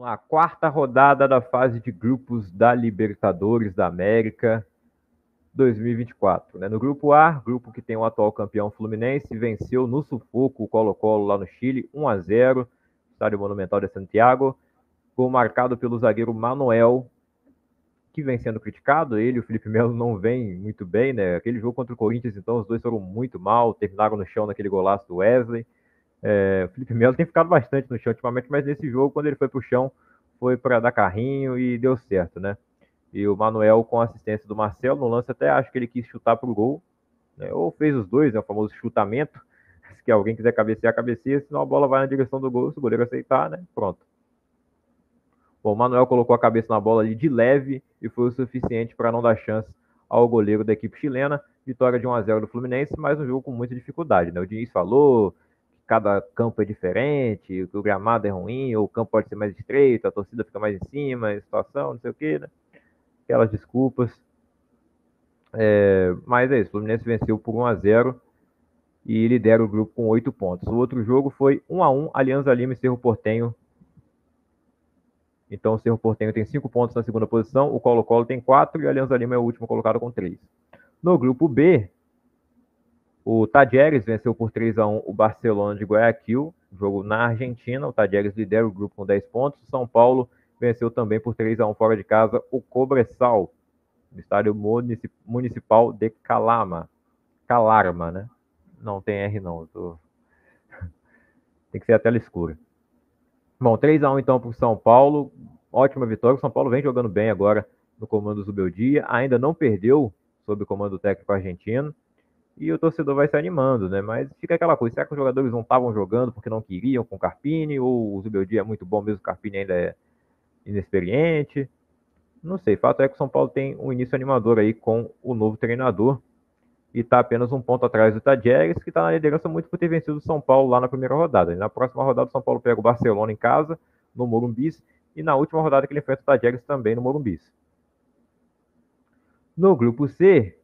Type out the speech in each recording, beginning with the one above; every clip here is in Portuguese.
Vamos lá, quarta rodada da fase de grupos da Libertadores da América 2024. Né? No grupo A, grupo que tem o atual campeão Fluminense, venceu no sufoco o Colo-Colo lá no Chile, 1-0, estádio Monumental de Santiago, gol marcado pelo zagueiro Manuel, que vem sendo criticado. Ele e o Felipe Melo não vêm muito bem, né? Aquele jogo contra o Corinthians, então, os dois foram muito mal, terminaram no chão naquele golaço do Wesley. O Felipe Melo tem ficado bastante no chão ultimamente, mas nesse jogo, quando ele foi pro chão, foi para dar carrinho e deu certo, né? E o Manuel, com a assistência do Marcelo, no lance até acho que ele quis chutar pro gol, né? Ou fez os dois, né? O famoso chutamento. Se alguém quiser cabecear, cabeceia, senão a bola vai na direção do gol, se o goleiro aceitar, né? Pronto. Bom, o Manuel colocou a cabeça na bola ali de leve e foi o suficiente para não dar chance ao goleiro da equipe chilena. Vitória de 1-0 do Fluminense, mas um jogo com muita dificuldade, né? O Diniz falou que cada campo é diferente, que o gramado é ruim, ou o campo pode ser mais estreito, a torcida fica mais em cima, a situação, não sei o que, né? Aquelas desculpas. Mas é isso, o Fluminense venceu por 1-0 e lidera o grupo com 8 pontos. O outro jogo foi 1-1, Alianza Lima e Cerro Porteño. Então o Cerro Porteño tem 5 pontos na segunda posição, o Colo-Colo tem 4 e a Alianza Lima é o último colocado com 3. No grupo B, o Tajeres venceu por 3-1 o Barcelona de Guayaquil, jogo na Argentina. O Tajeres lidera o grupo com 10 pontos. O São Paulo venceu também por 3-1 fora de casa o Cobresal, no estádio municipal de Calarma, né? Não tem R não, tem que ser a tela escura. Bom, 3-1 então para o São Paulo, ótima vitória. O São Paulo vem jogando bem agora no comando do Zubeldia, ainda não perdeu sob o comando do técnico argentino, e o torcedor vai se animando, né? Mas fica aquela coisa, será que os jogadores não estavam jogando porque não queriam com o Carpini, ou o Zubeldia é muito bom mesmo, o Carpini ainda é inexperiente? Não sei, fato é que o São Paulo tem um início animador aí com o novo treinador, e está apenas um ponto atrás do Tajeres, que está na liderança muito por ter vencido o São Paulo lá na primeira rodada. E na próxima rodada, o São Paulo pega o Barcelona em casa, no Morumbis, e na última rodada que ele enfrenta o Tajeres também no Morumbis. No grupo C,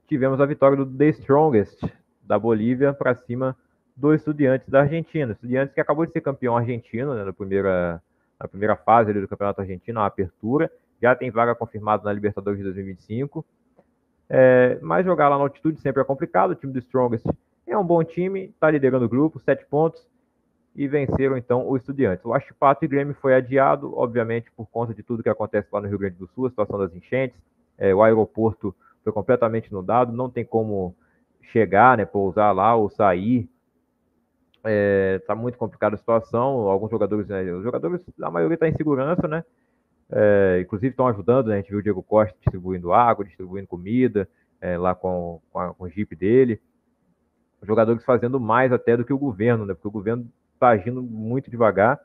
tivemos a vitória do The Strongest da Bolívia para cima do Estudiantes da Argentina. Estudiantes que acabou de ser campeão argentino, né, na primeira fase do Campeonato Argentino, a apertura, já tem vaga confirmada na Libertadores de 2025. Mas jogar lá na altitude sempre é complicado. O time do Strongest é um bom time, está liderando o grupo, 7 pontos, e venceram então o Estudiantes. O Huachipato e Grêmio foi adiado, obviamente, por conta de tudo que acontece lá no Rio Grande do Sul, a situação das enchentes. O aeroporto foi completamente inundado, não tem como chegar, né, pousar lá ou sair. Tá muito complicada a situação. Alguns jogadores, né, os jogadores, a maioria está em segurança, né? Inclusive estão ajudando, né? A gente viu o Diego Costa distribuindo água, distribuindo comida, lá com o Jeep dele. Os jogadores fazendo mais até do que o governo, né? Porque o governo está agindo muito devagar.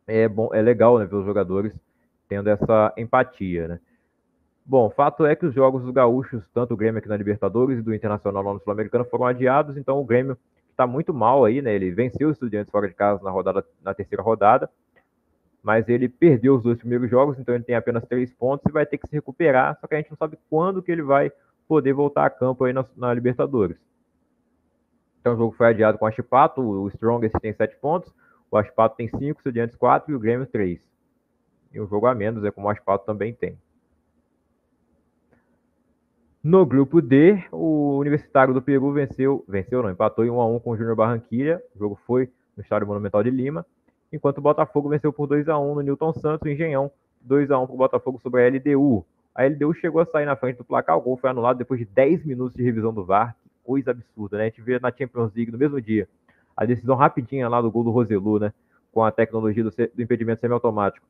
É legal, né, ver os jogadores tendo essa empatia, né? Bom, fato é que os jogos dos gaúchos, tanto o Grêmio aqui na Libertadores e do Internacional lá no Sul-Americano, foram adiados. Então o Grêmio está muito mal aí, né? Ele venceu os Estudiantes fora de casa na terceira rodada, mas ele perdeu os 2 primeiros jogos, então ele tem apenas 3 pontos e vai ter que se recuperar, só que a gente não sabe quando que ele vai poder voltar a campo aí na Libertadores. Então o jogo foi adiado com o Huachipato, o Strongest tem 7 pontos, o Huachipato tem 5, o Estudiantes 4 e o Grêmio 3. E um jogo a menos, como o Huachipato também tem. No grupo D, o Universitário do Peru empatou em 1-1 com o Júnior Barranquilla. O jogo foi no Estádio Monumental de Lima, enquanto o Botafogo venceu por 2-1 no Newton Santos, o Engenhão, 2-1 para o Botafogo sobre a LDU. A LDU chegou a sair na frente do placar, o gol foi anulado depois de 10 minutos de revisão do VAR. Que coisa absurda, né? A gente vê na Champions League no mesmo dia a decisão rapidinha lá do gol do Roselu, né? Com a tecnologia do impedimento semiautomático.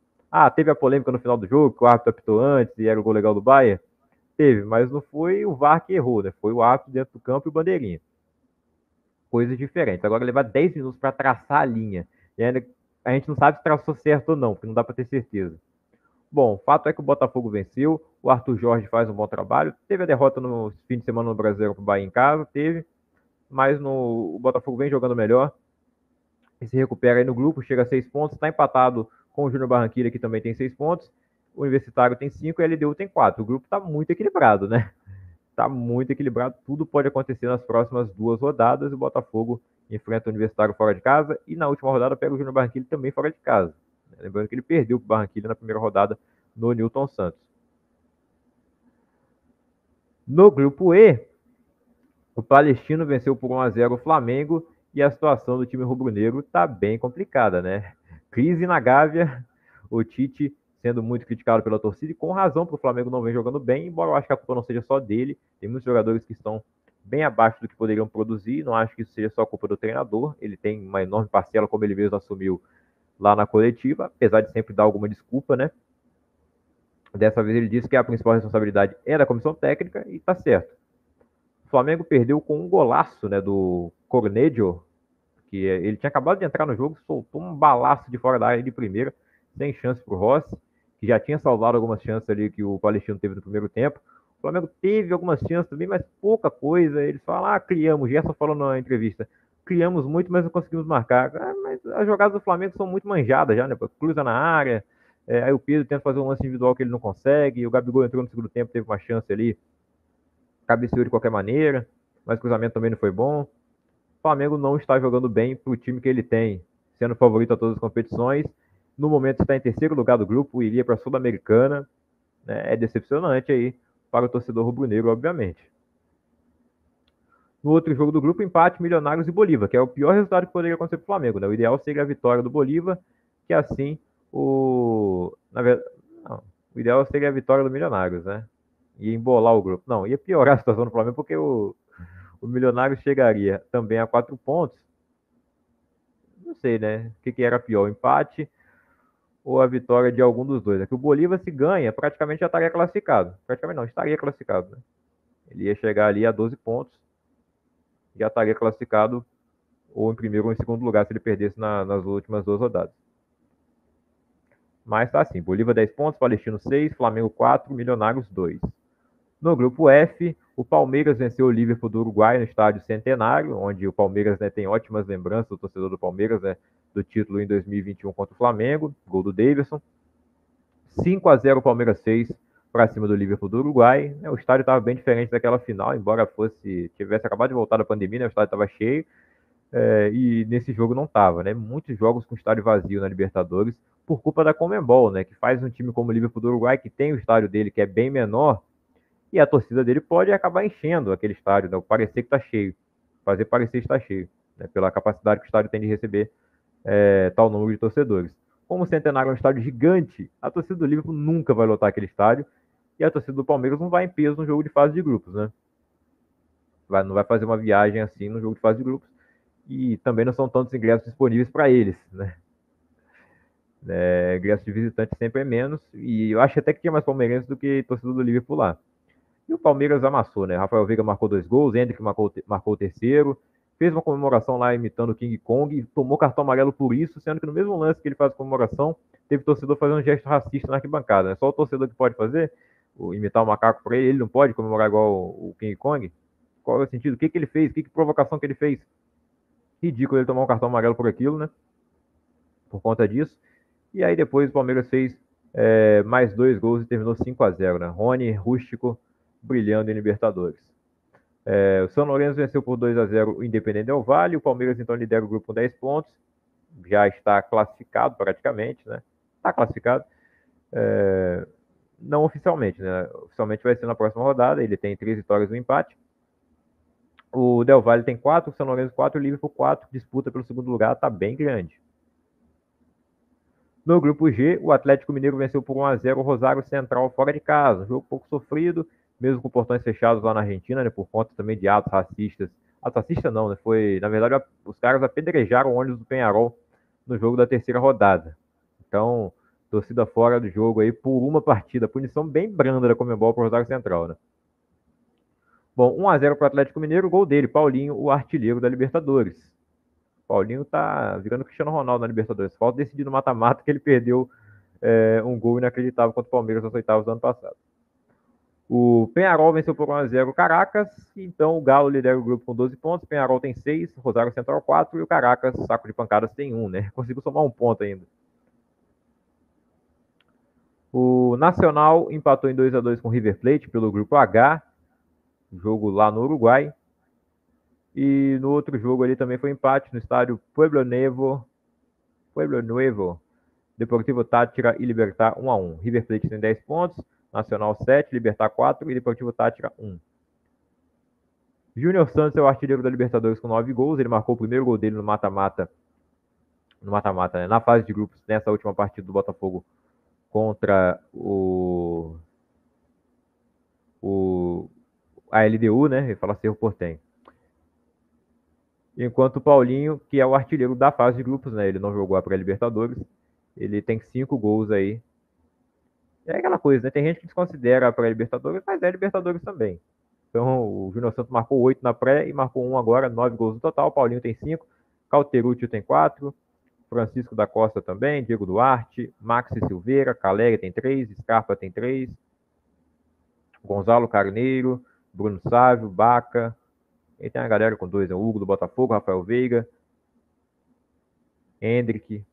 Teve a polêmica no final do jogo, que o árbitro apitou antes e era o gol legal do Bayern. Teve, mas não foi o VAR que errou, né? Foi o árbitro dentro do campo e o bandeirinha. Coisas diferentes. Agora levar 10 minutos para traçar a linha. E ainda a gente não sabe se traçou certo ou não, porque não dá para ter certeza. Bom, o fato é que o Botafogo venceu, o Arthur Jorge faz um bom trabalho. Teve a derrota no fim de semana no Brasileiro para o Bahia em casa, mas o Botafogo vem jogando melhor e se recupera aí no grupo, chega a 6 pontos, está empatado com o Júnior Barranquilla, que também tem 6 pontos. O Universitário tem 5 e a LDU tem 4. O grupo está muito equilibrado, né? Está muito equilibrado. Tudo pode acontecer nas próximas 2 rodadas. O Botafogo enfrenta o Universitário fora de casa e na última rodada pega o Júnior Barranquilla também fora de casa. Lembrando que ele perdeu para o Barranquilla na primeira rodada no Newton Santos. No grupo E, o Palestino venceu por 1-0 o Flamengo e a situação do time rubro-negro está bem complicada, né? Crise na Gávea, o Tite sendo muito criticado pela torcida e com razão, porque o Flamengo não vem jogando bem, embora eu acho que a culpa não seja só dele. Tem muitos jogadores que estão bem abaixo do que poderiam produzir, não acho que isso seja só culpa do treinador. Ele tem uma enorme parcela, como ele mesmo assumiu lá na coletiva, apesar de sempre dar alguma desculpa, né? Dessa vez ele disse que a principal responsabilidade é da comissão técnica e tá certo. O Flamengo perdeu com um golaço, né, do Cornejo, que ele tinha acabado de entrar no jogo, soltou um balaço de fora da área de primeira, sem chance pro Rossi, que já tinha salvado algumas chances ali que o Palestino teve no primeiro tempo. O Flamengo teve algumas chances também, mas pouca coisa. Eles falam, criamos, Gerson falou na entrevista, criamos muito, mas não conseguimos marcar. Mas as jogadas do Flamengo são muito manjadas já, né? Cruza na área, aí o Pedro tenta fazer um lance individual que ele não consegue, o Gabigol entrou no segundo tempo, teve uma chance ali, cabeceou de qualquer maneira, mas o cruzamento também não foi bom. O Flamengo não está jogando bem para o time que ele tem, sendo favorito a todas as competições. No momento está em terceiro lugar do grupo, iria para a Sul-Americana. Né? É decepcionante aí para o torcedor rubro-negro, obviamente. No outro jogo do grupo, empate Milionários e Bolívar, que é o pior resultado que poderia acontecer para o Flamengo. Né? O ideal seria a vitória do Bolívar, que assim o. Na verdade, não, o ideal seria a vitória do Milionários, né? Ia embolar o grupo. Não, ia piorar a situação do Flamengo, porque o Milionários chegaria também a 4 pontos. Não sei, né? O que era pior, o empate ou a vitória de algum dos dois? É que o Bolívar, se ganha, praticamente já estaria classificado. Praticamente não, estaria classificado. Né? Ele ia chegar ali a 12 pontos, já estaria classificado ou em primeiro ou em segundo lugar se ele perdesse nas últimas duas rodadas. Mas tá assim, Bolívar 10 pontos, Palestino 6, Flamengo 4, Milionários 2. No grupo F, o Palmeiras venceu o Liverpool do Uruguai no estádio Centenário, onde o Palmeiras, né, tem ótimas lembranças do torcedor do Palmeiras, né, do título em 2021 contra o Flamengo, gol do Davidson. 5-0 o Palmeiras fez para cima do Liverpool do Uruguai. O estádio estava bem diferente daquela final, embora tivesse acabado de voltar da pandemia, né, o estádio estava cheio, e nesse jogo não estava. Né, muitos jogos com estádio vazio na Libertadores, por culpa da Conmebol, né, que faz um time como o Liverpool do Uruguai, que tem o estádio dele que é bem menor, e a torcida dele pode acabar enchendo aquele estádio, né? Parecer que está cheio, fazer parecer que está cheio, né? Pela capacidade que o estádio tem de receber tal número de torcedores. Como o Centenário é um estádio gigante, a torcida do Liverpool nunca vai lotar aquele estádio e a torcida do Palmeiras não vai em peso no jogo de fase de grupos, né? Não vai fazer uma viagem assim no jogo de fase de grupos e também não são tantos ingressos disponíveis para eles, né? Ingresso de visitante sempre é menos e eu acho até que tinha mais palmeirenses do que torcida do Liverpool lá. E o Palmeiras amassou, né? Rafael Veiga marcou 2 gols, Hendrick marcou o terceiro, fez uma comemoração lá imitando o King Kong e tomou cartão amarelo por isso, sendo que no mesmo lance que ele faz a comemoração, teve torcedor fazendo um gesto racista na arquibancada, né? Só o torcedor que pode fazer, imitar o macaco por ele não pode comemorar igual o King Kong? Qual é o sentido? O que ele fez? Que provocação que ele fez? Ridículo ele tomar um cartão amarelo por aquilo, né? Por conta disso. E aí depois o Palmeiras fez mais 2 gols e terminou 5-0, né? Rony, Rústico, brilhando em Libertadores. O São Lourenço venceu por 2-0 o Independente Del Valle. O Palmeiras então lidera o grupo com 10 pontos. Já está classificado praticamente, né? Está classificado. Não oficialmente, né? Oficialmente vai ser na próxima rodada. Ele tem 3 vitórias e um empate. O Del Valle tem 4, o São Lourenço 4, o Liverpool 4. Disputa pelo segundo lugar está bem grande. No grupo G, o Atlético Mineiro venceu por 1-0 o Rosário Central fora de casa. Um jogo pouco sofrido, mesmo com portões fechados lá na Argentina, né, por conta também de atos racistas. Atos racistas não, né? Foi, na verdade, os caras apedrejaram o ônibus do Peñarol no jogo da terceira rodada. Então, torcida fora do jogo aí por uma partida. Punição bem branda da Conmebol para o Rosário Central, né? Bom, 1-0 para o Atlético Mineiro, gol dele, Paulinho, o artilheiro da Libertadores. Paulinho tá virando Cristiano Ronaldo na Libertadores. Falta decidir no mata-mata que ele perdeu um gol inacreditável contra o Palmeiras nas oitavas do ano passado. O Peñarol venceu por 1-0 o Caracas, então o Galo lidera o grupo com 12 pontos, o Peñarol tem 6, Rosário Central 4 e o Caracas, saco de pancadas, tem 1, né? Conseguiu somar um ponto ainda. O Nacional empatou em 2-2 com o River Plate pelo grupo H, jogo lá no Uruguai. E no outro jogo ali também foi empate no estádio Pueblo Nuevo. Deportivo Táchira e Libertad 1-1. River Plate tem 10 pontos, Nacional 7, Libertad 4 e Deportivo Táchira 1. Júnior Santos é o artilheiro da Libertadores com 9 gols. Ele marcou o primeiro gol dele no mata-mata, né? Na fase de grupos, nessa última partida do Botafogo contra a LDU, né? Ele fala Cerro Porteño. Enquanto o Paulinho, que é o artilheiro da fase de grupos, né? Ele não jogou a pré-Libertadores. Ele tem 5 gols aí. É aquela coisa, né? Tem gente que desconsidera a pré-Libertadores, mas é Libertadores também. Então, o Júnior Santos marcou 8 na pré e marcou 1 agora, 9 gols no total. O Paulinho tem 5, Cauterucci tem 4, Francisco da Costa também, Diego Duarte, Maxi Silveira, Caleri tem 3, Scarpa tem 3, Gonzalo Carneiro, Bruno Sávio, Baca. E tem a galera com 2, né? O Hugo do Botafogo, Rafael Veiga, Hendrick,